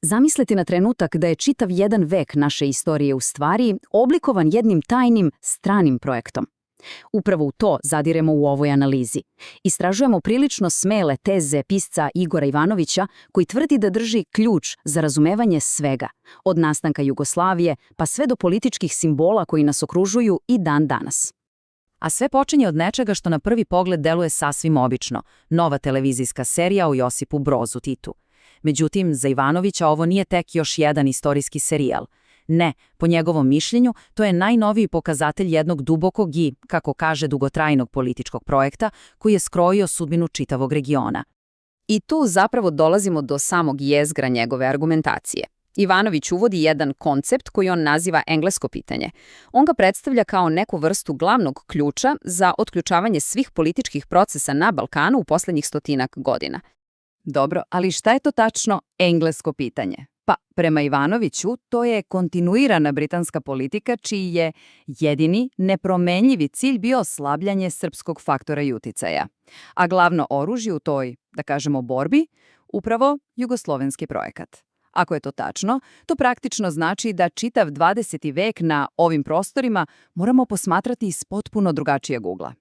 Zamislite na trenutak da je čitav jedan vek naše istorije u stvari oblikovan jednim tajnim, stranim projektom. Upravo u to zadiremo u ovoj analizi. Istražujemo prilično smele teze pisca Igora Ivanovića koji tvrdi da drži ključ za razumevanje svega, od nastanka Jugoslavije pa sve do političkih simbola koji nas okružuju i dan danas. A sve počinje od nečega što na prvi pogled deluje sasvim obično, nova televizijska serija o Josipu Brozu Titu. Međutim, za Ivanovića ovo nije tek još jedan istorijski serijal. Ne, po njegovom mišljenju, to je najnoviji pokazatelj jednog dubokog i, kako kaže, dugotrajnog političkog projekta koji je skrojio sudbinu čitavog regiona. I tu zapravo dolazimo do samog jezgra njegove argumentacije. Ivanović uvodi jedan koncept koji on naziva englesko pitanje. On ga predstavlja kao neku vrstu glavnog ključa za otključavanje svih političkih procesa na Balkanu u posljednjih 100 godina. Dobro, ali šta je to tačno englesko pitanje? Pa, prema Ivanoviću, to je kontinuirana britanska politika čiji je jedini nepromenljivi cilj bio slabljanje srpskog faktora i uticaja. A glavno oružje u toj, da kažemo, borbi, upravo jugoslovenski projekat. Ako je to tačno, to praktično znači da čitav 20. vek na ovim prostorima moramo posmatrati iz potpuno drugačijeg ugla.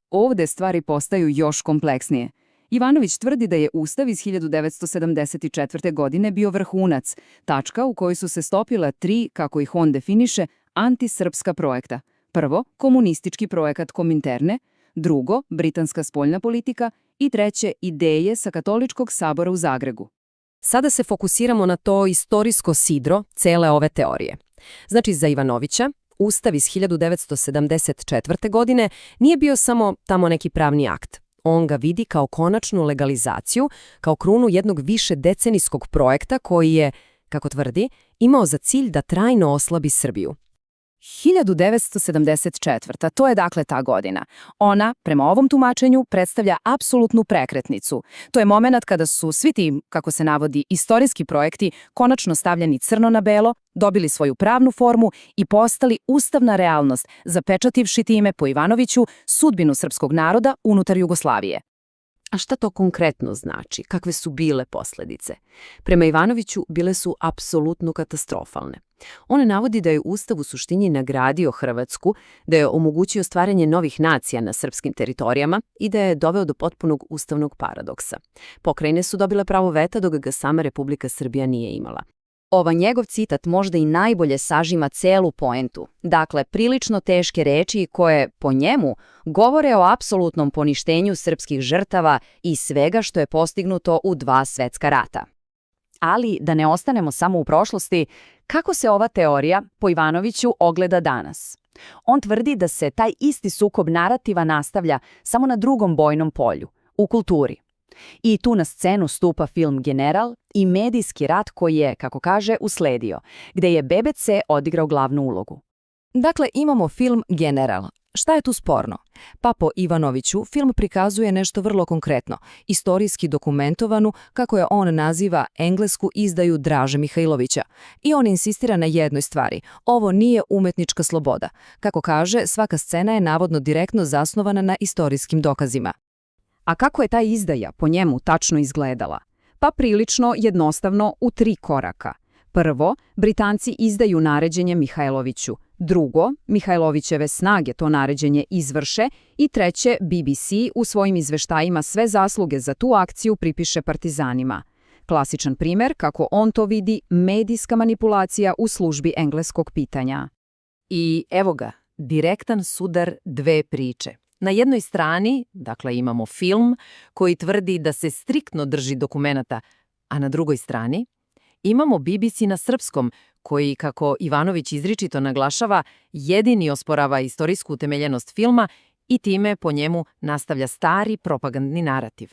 Ovdje stvari postaju još kompleksnije. Ivanović tvrdi da je Ustav iz 1974. godine bio vrhunac, tačka u kojoj su se stopila 3, kako ih on definiše, antisrpska projekta. Prvo, komunistički projekat Kominterne, drugo, britanska spoljna politika i treće, ideje sa Katoličkog sabora u Zagrebu. Sada se fokusiramo na to istorijsko sidro cele ove teorije. Znači, za Ivanovića, Ustav iz 1974. godine nije bio samo tamo neki pravni akt. On ga vidi kao konačnu legalizaciju, kao krunu jednog višedecenijskog projekta koji je, kako tvrdi, imao za cilj da trajno oslabi Srbiju. 1974. To je dakle ta godina. Ona, prema ovom tumačenju, predstavlja apsolutnu prekretnicu. To je moment kada su svi ti, kako se navodi, istorijski projekti konačno stavljeni crno na belo, dobili svoju pravnu formu i postali ustavna realnost, zapečativši time po Ivanoviću sudbinu srpskog naroda unutar Jugoslavije. A šta to konkretno znači? Kakve su bile posljedice? Prema Ivanoviću bile su apsolutno katastrofalne. On navodi da je Ustav u suštini nagradio Hrvatsku, da je omogućio stvaranje novih nacija na srpskim teritorijama i da je doveo do potpunog ustavnog paradoksa. Pokrajine su dobile pravo veta dok ga sama Republika Srbija nije imala. Ova njegov citat možda i najbolje sažima celu poentu. Dakle, prilično teške reči koje, po njemu, govore o apsolutnom poništenju srpskih žrtava i svega što je postignuto u 2 svetska rata. Ali, da ne ostanemo samo u prošlosti, kako se ova teorija, po Ivanoviću, ogleda danas? On tvrdi da se taj isti sukob narativa nastavlja samo na drugom bojnom polju, u kulturi. I tu na scenu stupa film General i medijski rat koji je, kako kaže, usledio, gde je BBC odigrao glavnu ulogu. Dakle, imamo film General. Šta je tu sporno? Pa po Ivanoviću film prikazuje nešto vrlo konkretno, istorijski dokumentovanu, kako je on naziva, englesku izdaju Draže Mihajlovića. I on insistira na jednoj stvari. Ovo nije umetnička sloboda. Kako kaže, svaka scena je navodno direktno zasnovana na istorijskim dokazima. A kako je ta izdaja po njemu tačno izgledala? Pa prilično jednostavno u 3 koraka. Prvo, Britanci izdaju naređenje Mihajloviću. Drugo, Mihajlovićeve snage to naređenje izvrše. I treće, BBC u svojim izveštajima sve zasluge za tu akciju pripiše partizanima. Klasičan primjer, kako on to vidi, medijska manipulacija u službi engleskog pitanja. I evo ga, direktan sudar 2 priče. Na jednoj strani, dakle, imamo film koji tvrdi da se striktno drži dokumenata, a na drugoj strani imamo BBC na srpskom, koji, kako Ivanović izričito naglašava, jedini osporava istorijsku utemeljenost filma i time po njemu nastavlja stari propagandni narativ.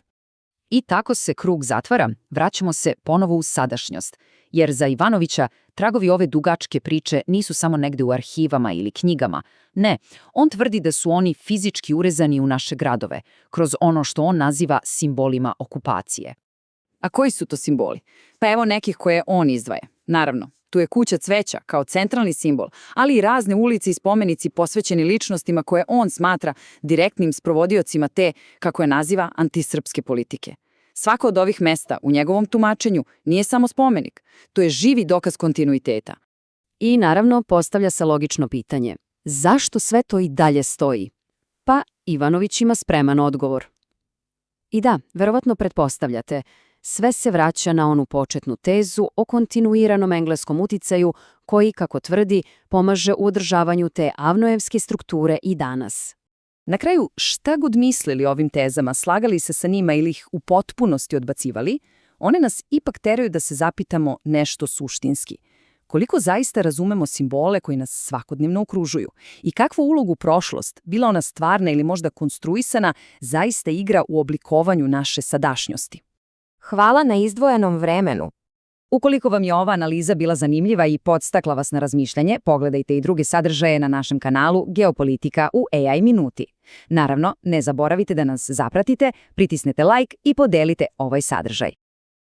I tako se krug zatvara, vraćamo se ponovo u sadašnjost. Jer za Ivanovića tragovi ove dugačke priče nisu samo negde u arhivama ili knjigama. Ne, on tvrdi da su oni fizički urezani u naše gradove, kroz ono što on naziva simbolima okupacije. A koji su to simboli? Pa evo nekih koje on izdvaja. Naravno, tu je kuća cveća kao centralni simbol, ali i razne ulice i spomenici posvećeni ličnostima koje on smatra direktnim sprovodiocima te, kako je naziva, antisrpske politike. Svako od ovih mesta u njegovom tumačenju nije samo spomenik, to je živi dokaz kontinuiteta. I naravno postavlja se logično pitanje. Zašto sve to i dalje stoji? Pa Ivanović ima spreman odgovor. I da, verovatno pretpostavljate, sve se vraća na onu početnu tezu o kontinuiranom engleskom uticaju koji, kako tvrdi, pomaže u održavanju te avnoevske strukture i danas. Na kraju, šta god mislili o ovim tezama, slagali se sa njima ili ih u potpunosti odbacivali, one nas ipak teraju da se zapitamo nešto suštinski. Koliko zaista razumemo simbole koji nas svakodnevno okružuju i kakvu ulogu prošlost, bila ona stvarna ili možda konstruisana, zaista igra u oblikovanju naše sadašnjosti. Hvala na izdvojenom vremenu. Ukoliko vam je ova analiza bila zanimljiva i podstakla vas na razmišljanje, pogledajte i druge sadržaje na našem kanalu Geopolitika u AI minuti. Naravno, ne zaboravite da nas zapratite, pritisnete like i podelite ovaj sadržaj.